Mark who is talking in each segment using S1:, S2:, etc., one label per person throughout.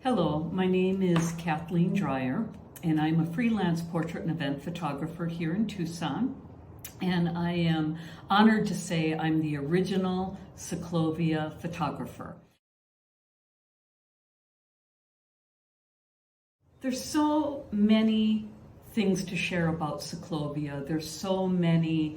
S1: Hello, my name is Kathleen Dreier, and I'm a freelance portrait and event photographer here in Tucson. And I am honored to say I'm the original Cyclovia photographer. There's so many things to share about Cyclovia. There's so many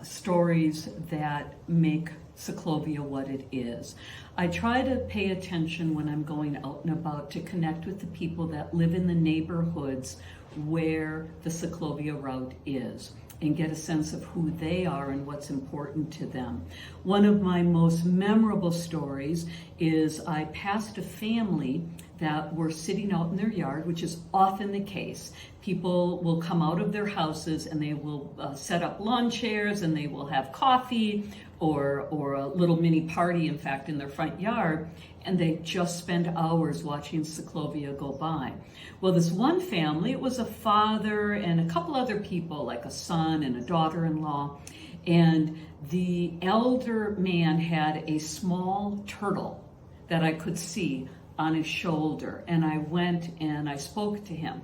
S1: stories that make Cyclovia what it is. I try to pay attention when I'm going out and about to connect with the people that live in the neighborhoods where the Cyclovia route is and get a sense of who they are and what's important to them. One of my most memorable stories is I passed a family that were sitting out in their yard, which is often the case. People will come out of their houses and they will set up lawn chairs and they will have coffee or a little mini party, in fact, in their front yard, and they just spend hours watching Cyclovia go by. Well, this one family, it was a father and a couple other people, like a son and a daughter-in-law, and the elder man had a small turtle that I could see on his shoulder, and I went and I spoke to him.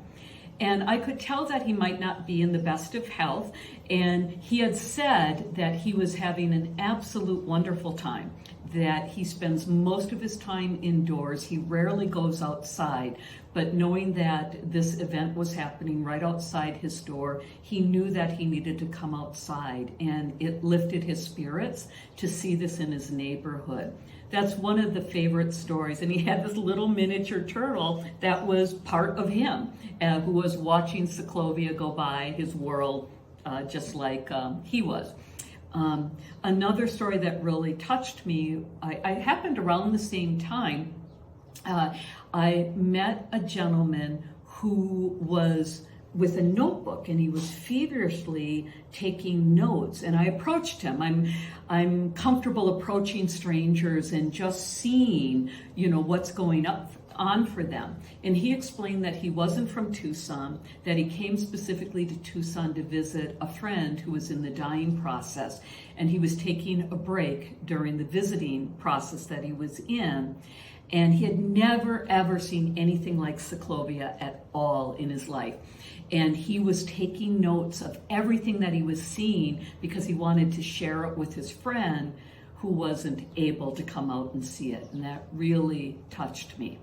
S1: And I could tell that he might not be in the best of health, and he had said that he was having an absolute wonderful time, that he spends most of his time indoors. He rarely goes outside, but knowing that this event was happening right outside his door, he knew that he needed to come outside, and it lifted his spirits to see this in his neighborhood. That's one of the favorite stories. And he had this little miniature turtle that was part of him, who was watching Cyclovia go by his world, just like he was. Another story that really touched me, I happened around the same time. I met a gentleman who was with a notebook, and he was feverishly taking notes. And I approached him. I'm comfortable approaching strangers and just seeing, what's going on for them. And he explained that he wasn't from Tucson, that he came specifically to Tucson to visit a friend who was in the dying process, and he was taking a break during the visiting process that he was in. And he had never, ever seen anything like Cyclovia at all in his life. And he was taking notes of everything that he was seeing because he wanted to share it with his friend who wasn't able to come out and see it. And that really touched me.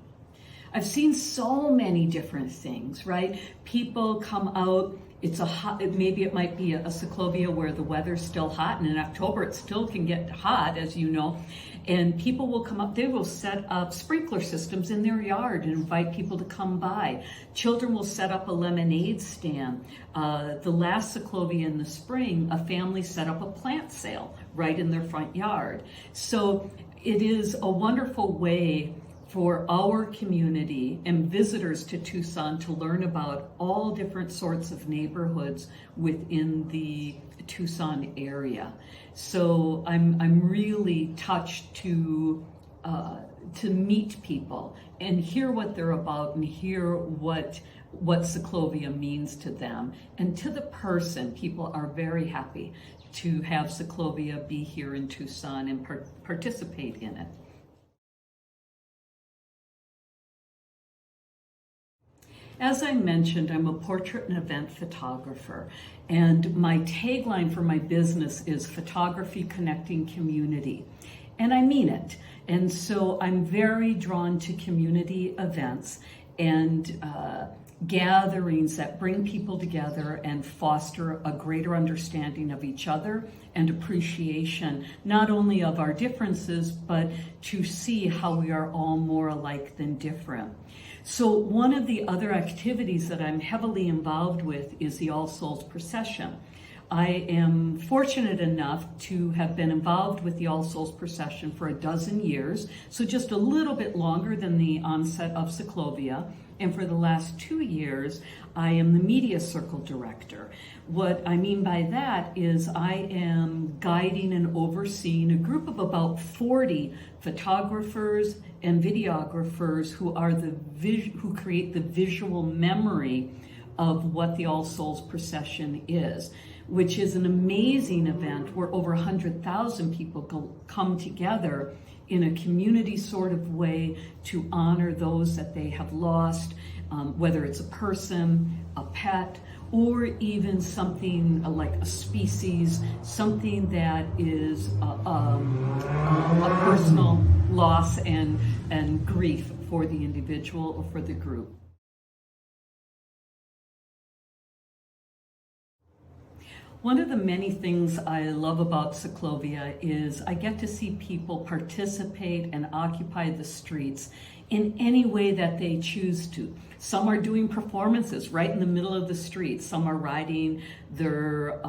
S1: I've seen so many different things, right? People come out, maybe it might be a Cyclovia where the weather's still hot, and in October it still can get hot, as you know, and people will come up, they will set up sprinkler systems in their yard and invite people to come by. Children will set up a lemonade stand. The last Cyclovia in the spring, a family set up a plant sale right in their front yard. So it is a wonderful way for our community and visitors to Tucson to learn about all different sorts of neighborhoods within the Tucson area. So I'm really touched to meet people and hear what they're about and hear what Cyclovia means to them. And to the person, people are very happy to have Cyclovia be here in Tucson and participate in it. As I mentioned, I'm a portrait and event photographer, and my tagline for my business is photography connecting community, and I mean it. And so I'm very drawn to community events and gatherings that bring people together and foster a greater understanding of each other and appreciation, not only of our differences, but to see how we are all more alike than different. So one of the other activities that I'm heavily involved with is the All Souls Procession. I am fortunate enough to have been involved with the All Souls Procession for 12 years, so just a little bit longer than the onset of Cyclovia. And for the last 2 years, I am the media circle director. What I mean by that is I am guiding and overseeing a group of about 40 photographers and videographers who create the visual memory of what the All Souls Procession is. which is an amazing event where over 100,000 people come together in a community sort of way to honor those that they have lost, whether it's a person, a pet, or even something like a species, something that is a personal loss and grief for the individual or for the group. One of the many things I love about Cyclovia is I get to see people participate and occupy the streets in any way that they choose to. Some are doing performances right in the middle of the street. Some are riding their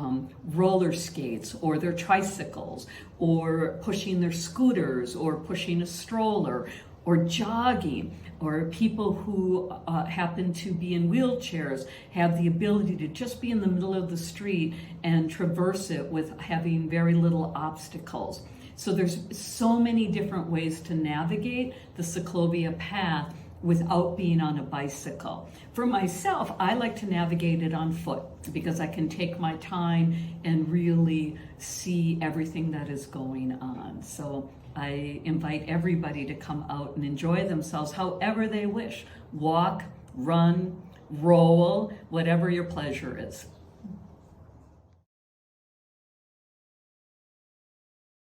S1: roller skates or their tricycles, or pushing their scooters, or pushing a stroller, or jogging, or people who happen to be in wheelchairs have the ability to just be in the middle of the street and traverse it with having very little obstacles. So there's so many different ways to navigate the Cyclovia path without being on a bicycle. For myself, I like to navigate it on foot because I can take my time and really see everything that is going on. So I invite everybody to come out and enjoy themselves however they wish. Walk, run, roll, whatever your pleasure is.